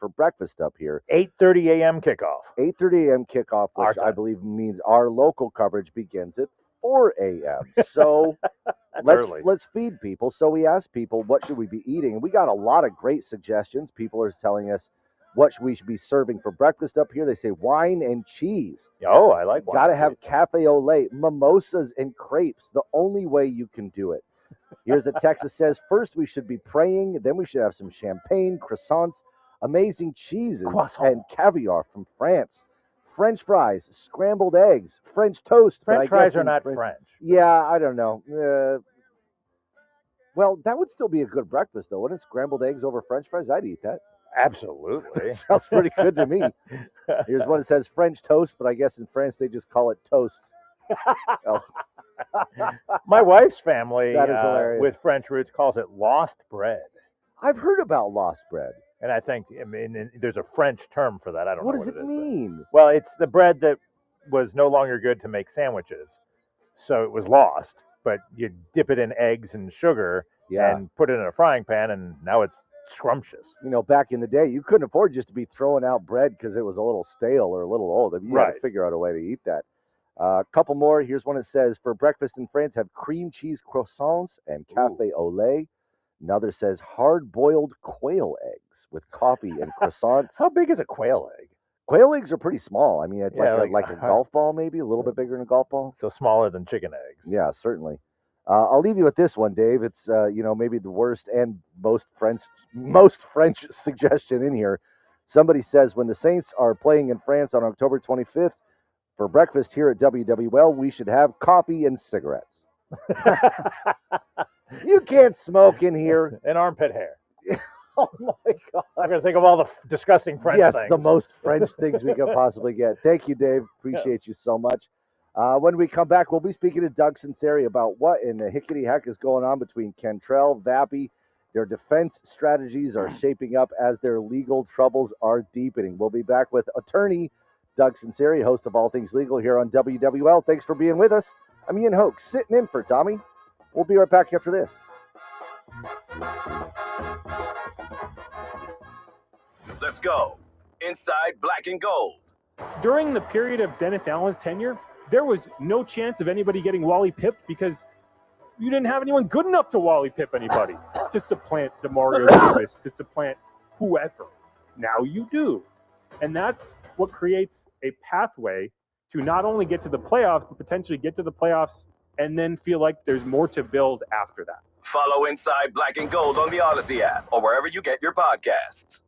for breakfast up here. 8:30 a.m. kickoff. 8:30 a.m. kickoff, which I believe means our local coverage begins at 4 a.m. So let's feed people. So we asked people, what should we be eating? And we got a lot of great suggestions. People are telling us what we should be serving for breakfast up here. They say wine and cheese. Oh, I like wine. Gotta have cafe au lait, mimosas and crepes. The only way you can do it. Here's a text that says, first we should be praying, then we should have some champagne, croissants, amazing cheeses, and caviar from France. French fries, scrambled eggs, French toast. French fries are not French. Yeah, I don't know. Well, that would still be a good breakfast, though. Wouldn't it? Scrambled eggs over French fries? I'd eat that. Absolutely. Sounds pretty good to me. Here's one that says French toast, but I guess in France they just call it toasts. My wife's family that is hilarious. With French roots calls it lost bread. I've heard about lost bread. And I mean, there's a French term for that. I don't know what does it mean? Well, it's the bread that was no longer good to make sandwiches. So it was lost, but you dip it in eggs and sugar and put it in a frying pan, and now it's scrumptious. You know, back in the day, you couldn't afford just to be throwing out bread because it was a little stale or a little old. I mean, you had to figure out a way to eat that. A couple more. Here's one that says, for breakfast in France, have cream cheese croissants and cafe au lait. Another says hard-boiled quail eggs with coffee and croissants. How big is a quail egg? Quail eggs are pretty small. I mean, it's like a golf ball, maybe a little bit bigger than a golf ball. So smaller than chicken eggs. Yeah, certainly. I'll leave you with this one, Dave. It's maybe the worst and most French suggestion in here. Somebody says, when the Saints are playing in France on October 25th for breakfast here at WWL, we should have coffee and cigarettes. You can't smoke in here. And armpit hair. Oh my God! I'm gonna think of all the disgusting French things. Yes, the most French things we could possibly get. Thank you, Dave. Appreciate you so much. When we come back, we'll be speaking to Doug Sunseri about what in the hickety heck is going on between Cantrell, Vappy. Their defense strategies are shaping up as their legal troubles are deepening. We'll be back with attorney Doug Sunseri, host of All Things Legal here on WWL. Thanks for being with us. I'm Ian Hoch, sitting in for Tommy. We'll be right back after this. Let's go. Inside Black and Gold. During the period of Dennis Allen's tenure, there was no chance of anybody getting Wally pipped because you didn't have anyone good enough to Wally pip anybody. To supplant DeMario Davis, to supplant whoever. Now you do. And that's what creates a pathway to not only get to the playoffs, but potentially get to the playoffs and then feel like there's more to build after that. Follow Inside Black and Gold on the Odyssey app or wherever you get your podcasts.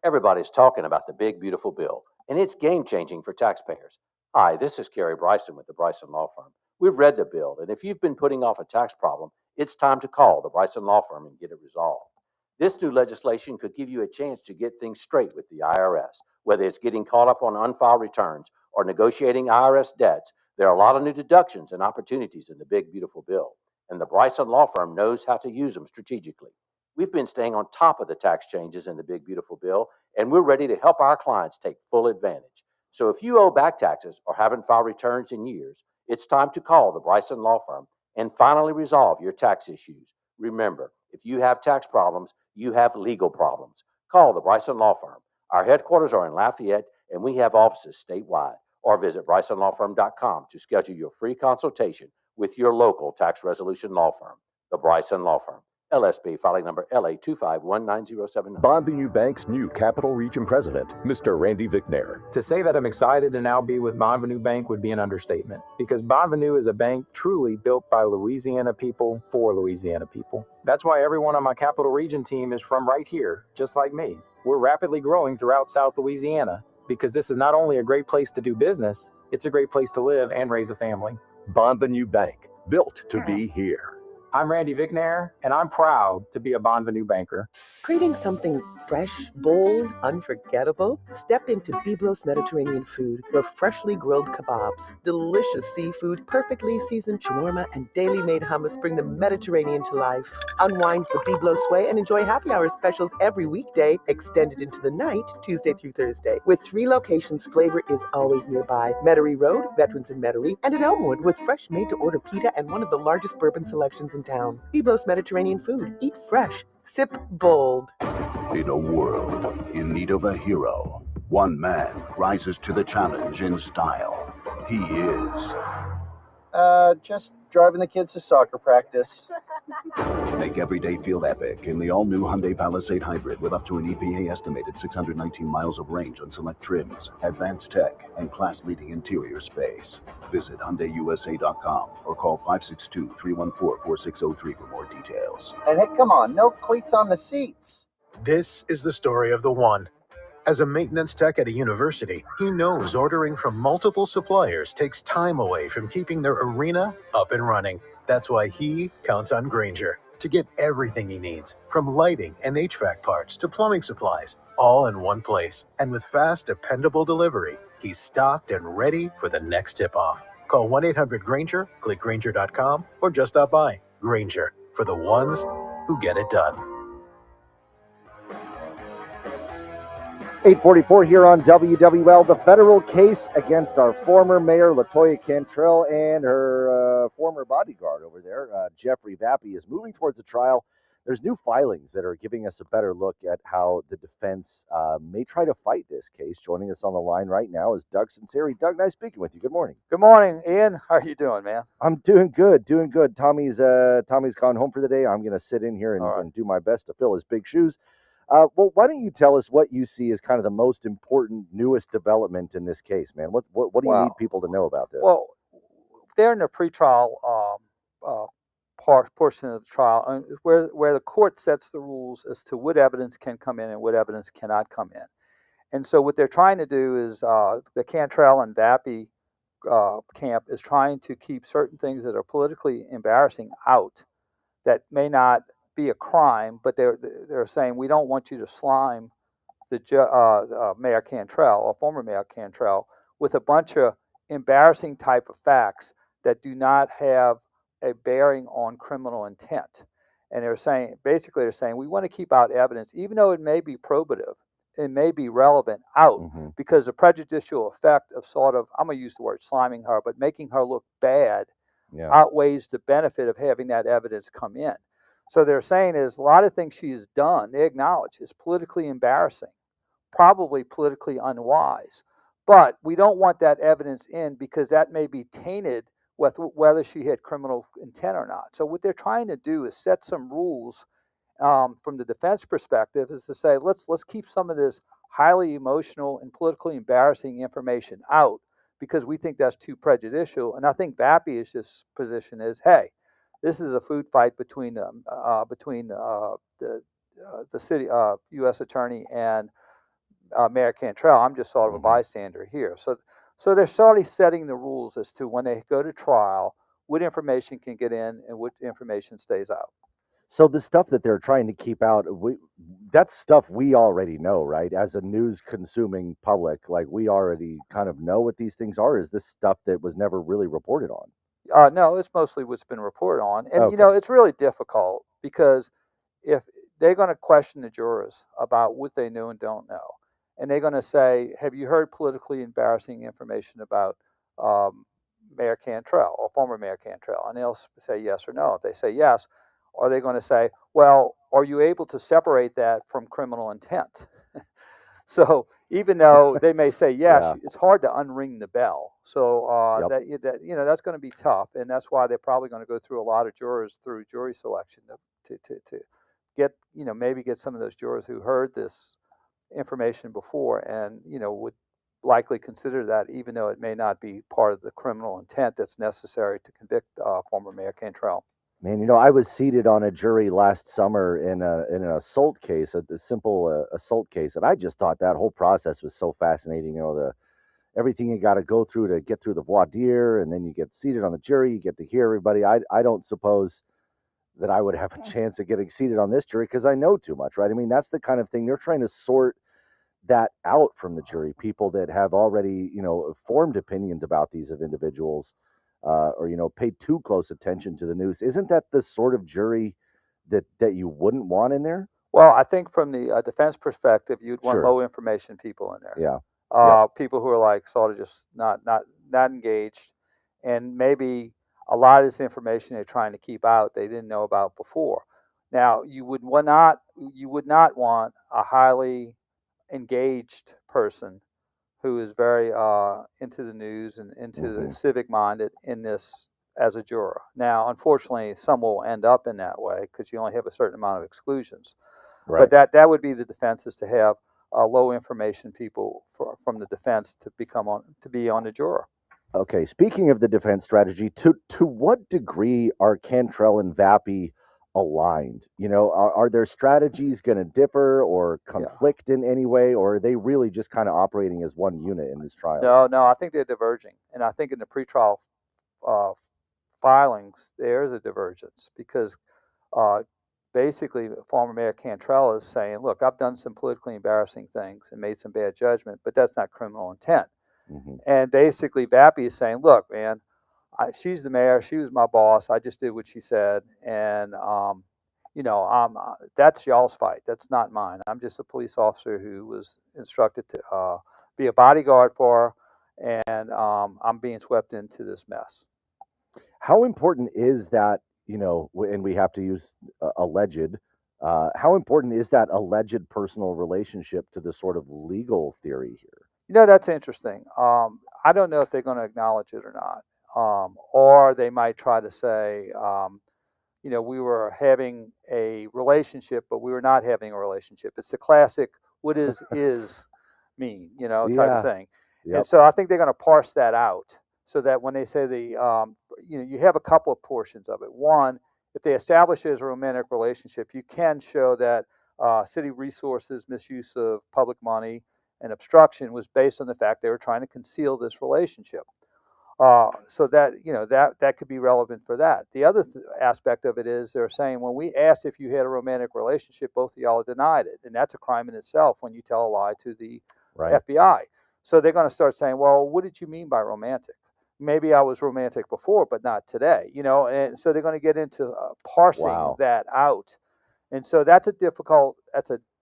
Everybody's talking about the big, beautiful bill, and it's game-changing for taxpayers. Hi, this is Kerry Bryson with the Bryson Law Firm. We've read the bill, and if you've been putting off a tax problem, it's time to call the Bryson Law Firm and get it resolved. This new legislation could give you a chance to get things straight with the IRS. Whether it's getting caught up on unfiled returns or negotiating IRS debts, there are a lot of new deductions and opportunities in the big, beautiful bill, and the Bryson Law Firm knows how to use them strategically. We've been staying on top of the tax changes in the big, beautiful bill, and we're ready to help our clients take full advantage. So if you owe back taxes or haven't filed returns in years, it's time to call the Bryson Law Firm and finally resolve your tax issues. Remember, if you have tax problems, you have legal problems. Call the Bryson Law Firm. Our headquarters are in Lafayette, and we have offices statewide. Or visit BrysonLawFirm.com to schedule your free consultation with your local tax resolution law firm. The Bryson Law Firm. LSB filing number LA2519079. Bonvenue Bank's new Capital Region President, Mr. Randy Vicknair. To say that I'm excited to now be with Bonvenue Bank would be an understatement, because Bonvenue is a bank truly built by Louisiana people for Louisiana people. That's why everyone on my Capital Region team is from right here, just like me. We're rapidly growing throughout South Louisiana, because this is not only a great place to do business, it's a great place to live and raise a family. Bonvenue Bank, built to be here. I'm Randy Vicknair, and I'm proud to be a Bonvenue banker. Craving something fresh, bold, unforgettable? Step into Biblos Mediterranean Food, where freshly grilled kebabs, delicious seafood, perfectly seasoned shawarma, and daily made hummus bring the Mediterranean to life. Unwind the Biblos way and enjoy happy hour specials every weekday, extended into the night, Tuesday through Thursday. With 3 locations, flavor is always nearby. Metairie Road, Veterans in Metairie, and at Elmwood with fresh made-to-order pita and one of the largest bourbon selections in town. Biblos Mediterranean Food. Eat fresh. Sip bold. In a world in need of a hero, one man rises to the challenge in style. He is. Just driving the kids to soccer practice. Make every day feel epic in the all-new Hyundai Palisade Hybrid with up to an EPA-estimated 619 miles of range on select trims, advanced tech, and class-leading interior space. Visit HyundaiUSA.com or call 562-314-4603 for more details. And hey, come on, no cleats on the seats. This is the story of the one. As a maintenance tech at a university, he knows ordering from multiple suppliers takes time away from keeping their arena up and running. That's why he counts on Grainger to get everything he needs, from lighting and HVAC parts to plumbing supplies, all in one place. And with fast, dependable delivery, he's stocked and ready for the next tip-off. Call 1-800-GRAINGER, click Grainger.com, or just stop by. Grainger, for the ones who get it done. 844 here on WWL. The federal case against our former mayor, Latoya Cantrell, and her former bodyguard over there, Jeffrey Vappy, is moving towards a trial. There's new filings that are giving us a better look at how the defense may try to fight this case. Joining us on the line right now is Doug Sunseri. Doug, nice speaking with you. Good morning. Good morning, Ian. How are you doing, man? I'm doing good, doing good. Tommy's gone home for the day. I'm going to sit in here and do my best to fill his big shoes. Well, why don't you tell us what you see as kind of the most important, newest development in this case, man? What do you need people to know about this? Well, they're in the pretrial portion of the trial, where the court sets the rules as to what evidence can come in and what evidence cannot come in. And so what they're trying to do is the Cantrell and Vappy camp is trying to keep certain things that are politically embarrassing out that may not be a crime, but they're saying we don't want you to slime the Mayor Cantrell, or former Mayor Cantrell, with a bunch of embarrassing type of facts that do not have a bearing on criminal intent. And they're saying we want to keep out evidence, even though it may be probative, it may be relevant out, because the prejudicial effect of sort of, I'm going to use the word sliming her, but making her look bad outweighs the benefit of having that evidence come in. So they're saying is a lot of things she has done, they acknowledge, is politically embarrassing, probably politically unwise. But we don't want that evidence in because that may be tainted with whether she had criminal intent or not. So what they're trying to do is set some rules from the defense perspective, is to say, let's keep some of this highly emotional and politically embarrassing information out because we think that's too prejudicial. And I think Vappy's position is, hey, this is a food fight between the city U.S. attorney and Mayor Cantrell. I'm just sort of a bystander here. So they're sort of setting the rules as to when they go to trial, what information can get in and what information stays out. So the stuff that they're trying to keep out, that's stuff we already know, right? As a news-consuming public, like we already kind of know what these things are. Is this stuff that was never really reported on? No, it's mostly what's been reported on. And, it's really difficult because if they're going to question the jurors about what they know and don't know, and they're going to say, have you heard politically embarrassing information about Mayor Cantrell or former Mayor Cantrell? And they'll say yes or no. If they say yes, are they going to say, well, are you able to separate that from criminal intent? So even though they may say yes, it's hard to unring the bell. So that's going to be tough, and that's why they're probably going to go through a lot of jurors through jury selection to get maybe get some of those jurors who heard this information before and would likely consider that, even though it may not be part of the criminal intent that's necessary to convict former Mayor Cantrell. Man, I was seated on a jury last summer in an assault case, a simple assault case, and I just thought that whole process was so fascinating. Everything you got to go through to get through the voir dire, and then you get seated on the jury, you get to hear everybody. I don't suppose that I would have a chance of getting seated on this jury because I know too much, right? I mean, that's the kind of thing they're trying to sort that out from the jury, people that have already, formed opinions about these of individuals. Or paid too close attention to the news. Isn't that the sort of jury that you wouldn't want in there? Well, I think from the defense perspective, you'd want low information people in there. Yeah. People who are like sort of just not engaged, and maybe a lot of this information they're trying to keep out they didn't know about before. Now, you would not want a highly engaged person who is very into the news and into the civic minded in this as a juror. Now, unfortunately, some will end up in that way because you only have a certain amount of exclusions. Right. But that would be the defense, is to have low information people from the defense to be on the juror. Okay, speaking of the defense strategy, to what degree are Cantrell and Vappy aligned? You know, are their strategies going to differ or conflict in any way, or are they really just kind of operating as one unit in this trial? No, I think they're diverging, and I think in the pretrial filings there's a divergence because basically former Mayor Cantrell is saying, "Look, I've done some politically embarrassing things and made some bad judgment, but that's not criminal intent." And basically, Vappy is saying, "Look, man, she's the mayor. She was my boss. I just did what she said, and that's y'all's fight. That's not mine. I'm just a police officer who was instructed to be a bodyguard for her, and I'm being swept into this mess." How important is that? You know, and we have to use alleged. How important is that alleged personal relationship to the sort of legal theory here? You know, that's interesting. I don't know if they're going to acknowledge it or not. Or they might try to say, we were having a relationship, but we were not having a relationship. It's the classic, what is mean, type of thing. Yep. And so I think they're going to parse that out so that when they say you have a couple of portions of it. One, if they establish it as a romantic relationship, you can show that city resources, misuse of public money, and obstruction was based on the fact they were trying to conceal this relationship. So that could be relevant for that. The other aspect of it is they're saying when we asked if you had a romantic relationship, both of y'all denied it, and that's a crime in itself when you tell a lie to the FBI. So they're going to start saying, well, what did you mean by romantic? Maybe I was romantic before, but not today. And so they're going to get into parsing that out, and so that's a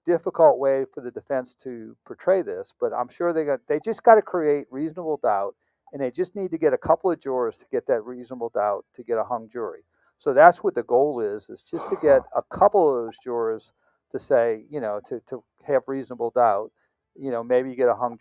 difficult way for the defense to portray this, but I'm sure they just got to create reasonable doubt, and they just need to get a couple of jurors to get that reasonable doubt to get a hung jury. So that's what the goal is just to get a couple of those jurors to say, to have reasonable doubt. Maybe you get a hung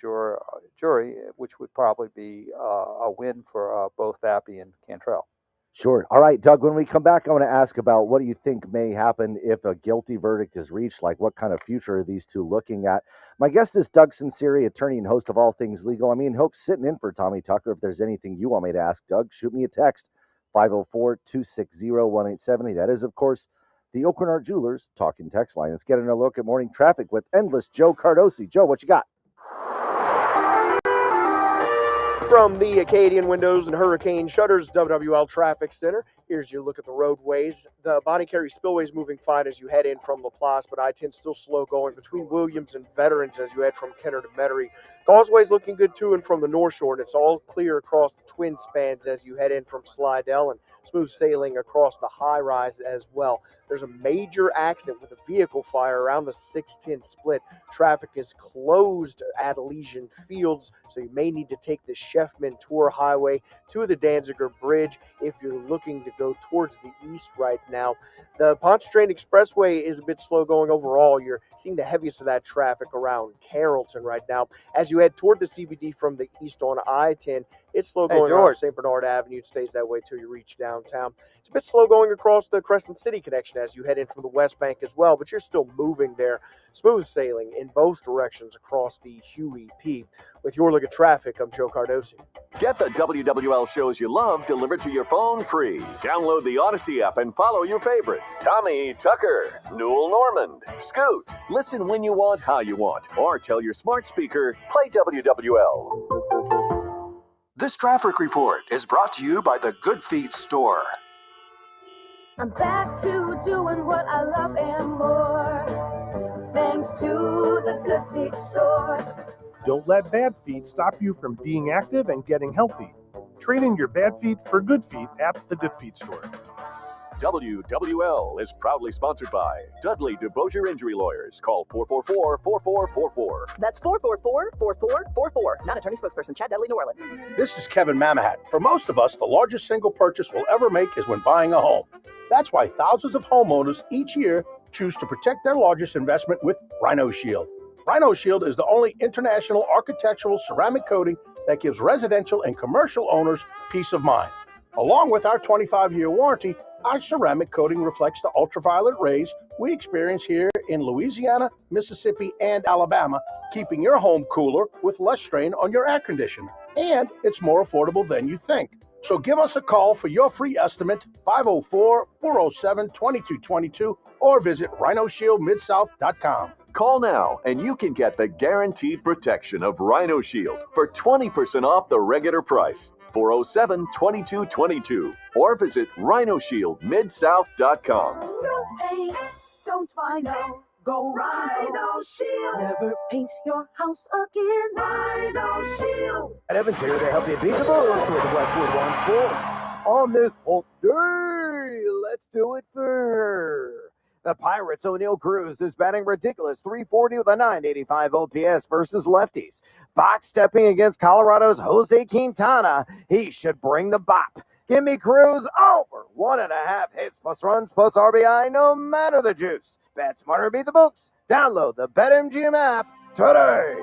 jury, which would probably be a win for both Vappy and Cantrell. Sure. All right, Doug, when we come back, I want to ask about what do you think may happen if a guilty verdict is reached? Like, what kind of future are these two looking at? My guest is Doug Sunseri, attorney and host of All Things Legal. I'm Ian Hoch, sitting in for Tommy Tucker. If there's anything you want me to ask Doug, shoot me a text, 504-260-1870. That is, of course, the Oakland Art Jewelers talking text line. Let's get in a look at morning traffic with Endless Joe Cardosi. Joe, what you got? From the Acadian Windows and Hurricane Shutters WWL Traffic Center, here's your look at the roadways. The Bonnie Carey Spillway is moving fine as you head in from LaPlace, but I-10 still slow going between Williams and Veterans as you head from Kenner to Metairie. Causeway's looking good too, and from the North Shore, and it's all clear across the twin spans as you head in from Slidell, and smooth sailing across the high rise as well. There's a major accident with a vehicle fire around the 610 split. Traffic is closed at Elysian Fields, so you may need to take the Sheffman Tour Highway to the Danziger Bridge if you're looking to go towards the east right now. The Pontchartrain Expressway is a bit slow going overall. You're seeing the heaviest of that traffic around Carrollton right now. As you head toward the CBD from the east on I-10, it's slow going around St. Bernard Avenue. It stays that way till you reach downtown. It's a bit slow going across the Crescent City connection as you head in from the West Bank as well, but you're still moving there. Smooth sailing in both directions across the Huey P. With your look at traffic, I'm Joe Cardosi. Get the WWL shows you love delivered to your phone free. Download the Odyssey app and follow your favorites. Tommy Tucker, Newell Normand, Scoot. Listen when you want, how you want, or tell your smart speaker, play WWL. This traffic report is brought to you by the Good Feet Store. I'm back to doing what I love and more, thanks to the Good Feet Store. Don't let bad feet stop you from being active and getting healthy. Trade in your bad feet for good feet at the Good Feet Store. WWL is proudly sponsored by Dudley DeBosier Injury Lawyers. Call 444-4444. That's 444-4444. Non-attorney spokesperson, Chad Dudley, New Orleans. This is Kevin Mamahat. For most of us, the largest single purchase we'll ever make is when buying a home. That's why thousands of homeowners each year choose to protect their largest investment with Rhino Shield. Rhino Shield is the only international architectural ceramic coating that gives residential and commercial owners peace of mind. Along with our 25-year warranty, our ceramic coating reflects the ultraviolet rays we experience here in Louisiana, Mississippi, and Alabama, keeping your home cooler with less strain on your air conditioner. And it's more affordable than you think. So give us a call for your free estimate, 504-407-2222, or visit rhinoshieldmidsouth.com. Call now and you can get the guaranteed protection of Rhino Shield for 20% off the regular price. 407-2222 or visit rhinoshieldmidsouth.com. No paint, don't Rhino. Go Rhino Shield. Never paint your house again. Rhino Shield. At Evans here, they help you beat the books with Westwood One Sports. On this whole day, let's do it for her. The Pirates' O'Neal Cruz is batting ridiculous .340 with a .985 OPS versus lefties. Box stepping against Colorado's Jose Quintana. He should bring the bop. Give me Cruz over 1.5 hits plus runs plus RBI, no matter the juice. Bet smarter, beat the books. Download the BetMGM app today.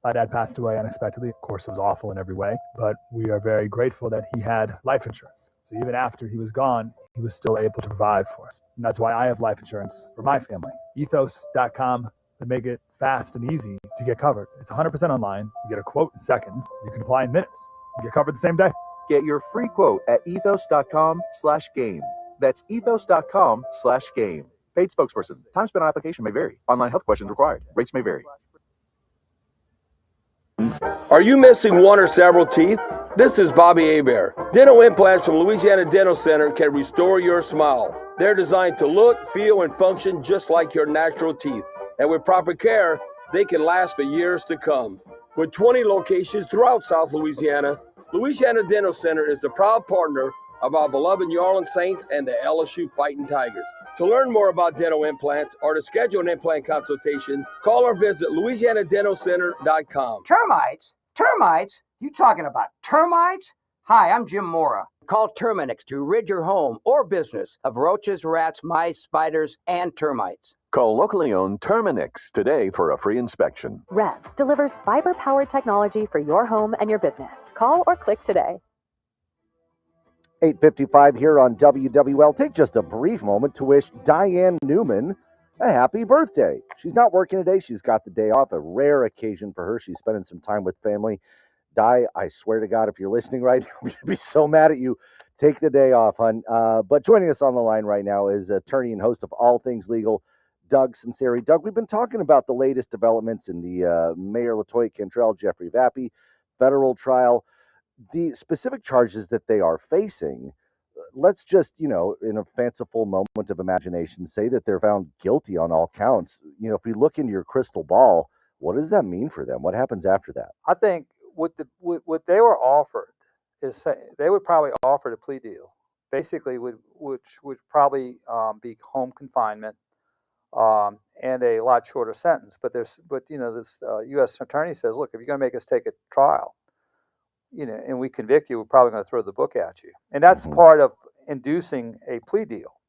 My dad passed away unexpectedly. Of course, it was awful in every way, but we are very grateful that he had life insurance. So even after he was gone, he was still able to provide for us. And that's why I have life insurance for my family. Ethos.com. They make it fast and easy to get covered. It's 100% online. You get a quote in seconds. You can apply in minutes. You get covered the same day. Get your free quote at ethos.com/game. That's ethos.com/game. Paid spokesperson. Time spent on application may vary. Online health questions required. Rates may vary. Are you missing one or several teeth? This is Bobby Hebert. Dental implants from Louisiana Dental Center can restore your smile. They're designed to look, feel, and function just like your natural teeth. And with proper care, they can last for years to come. With 20 locations throughout South Louisiana, Louisiana Dental Center is the proud partner of our beloved New Orleans Saints and the LSU Fighting Tigers. To learn more about dental implants or to schedule an implant consultation, call or visit LouisianaDentalCenter.com. Termites? Termites? You talking about termites? Hi, I'm Jim Mora. Call Terminix to rid your home or business of roaches, rats, mice, spiders, and termites. Call locally owned Terminix today for a free inspection. Rev delivers fiber-powered technology for your home and your business. Call or click today. 8:55 here on WWL. Take just a brief moment to wish Diane Newman a happy birthday. She's not working today. She's got the day off, a rare occasion for her. She's spending some time with family. Di, I swear to God, if you're listening right now, I'm going to be so mad at you. Take the day off, hon. But joining us on the line right now is attorney and host of All Things Legal, Doug Sunseri. Doug, we've been talking about the latest developments in the Mayor Latoya Cantrell, Jeffrey Vappy federal trial. The specific charges that they are facing, let's just, in a fanciful moment of imagination, say that they're found guilty on all counts. If we look into your crystal ball, what does that mean for them? What happens after that? I think what they were offered is they would probably offer a plea deal, basically, which would probably be home confinement and a lot shorter sentence. But this U.S. attorney says, look, if you're going to make us take a trial, and we convict you, we're probably going to throw the book at you. And that's part of inducing a plea deal,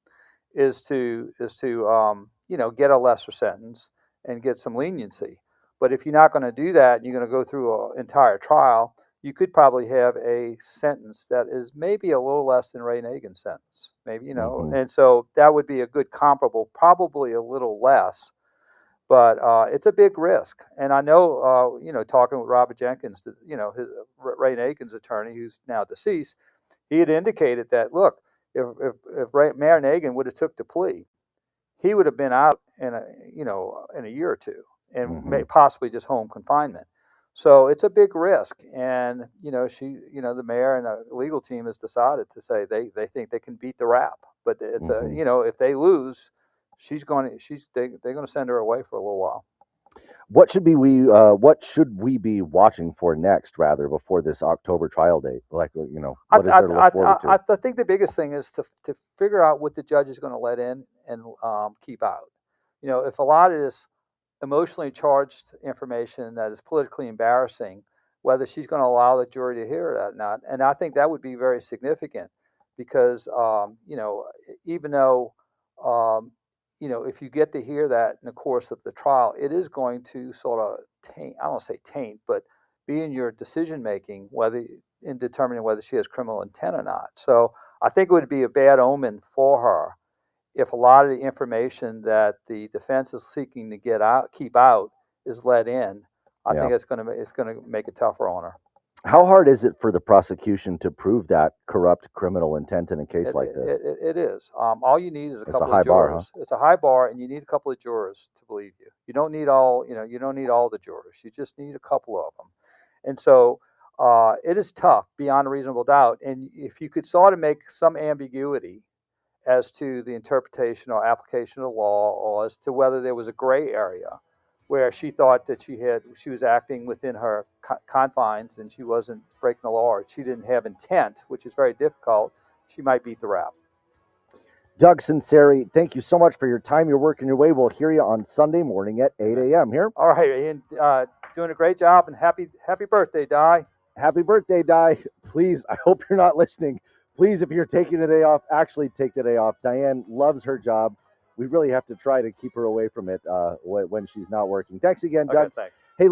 is to get a lesser sentence and get some leniency. But if you're not going to do that, and you're going to go through an entire trial, you could probably have a sentence that is maybe a little less than Ray Nagin's sentence, maybe, and so that would be a good comparable, probably a little less. But it's a big risk, and I know, talking with Robert Jenkins, Ray Nagin's attorney, who's now deceased, he had indicated that, look, if Mayor Nagin would have took the plea, he would have been out in a year or two, and possibly just home confinement. So it's a big risk, and the mayor and the legal team has decided to say they think they can beat the rap, but it's if they lose, they're going to send her away for a little while. What should we be watching for next, rather, before this October trial date? Like, what is there to look forward to? I think the biggest thing is to figure out what the judge is going to let in and keep out. If a lot of this emotionally charged information that is politically embarrassing, whether she's going to allow the jury to hear it or not. And I think that would be very significant because, even though, if you get to hear that in the course of the trial, it is going to sort of taint, I don't want to say taint, but be in your decision making, whether in determining whether she has criminal intent or not. So I think it would be a bad omen for her if a lot of the information that the defense is seeking to keep out, is let in. I think it's going to make it tougher on her. How hard is it for the prosecution to prove that corrupt criminal intent in a case like this? It is. All you need is a It's a couple high of bar, jurors. It's a high bar, and you need a couple of jurors to believe you. You don't need all. You don't need all the jurors. You just need a couple of them. And so it is tough beyond a reasonable doubt. And if you could sort of make some ambiguity as to the interpretation or application of the law, or as to whether there was a gray area where she thought that she was acting within her confines and she wasn't breaking the law, or she didn't have intent, which is very difficult, she might beat the rap. Doug Sunseri, thank you so much for your time. You're working your way. We'll hear you on Sunday morning at 8 a.m. here. All right, Ian, doing a great job, and happy birthday, Di. Happy birthday, Di. Please, I hope you're not listening. Please, if you're taking the day off, actually take the day off. Diane loves her job. We really have to try to keep her away from it when she's not working. Thanks again, Doug. Okay, thanks. Hey,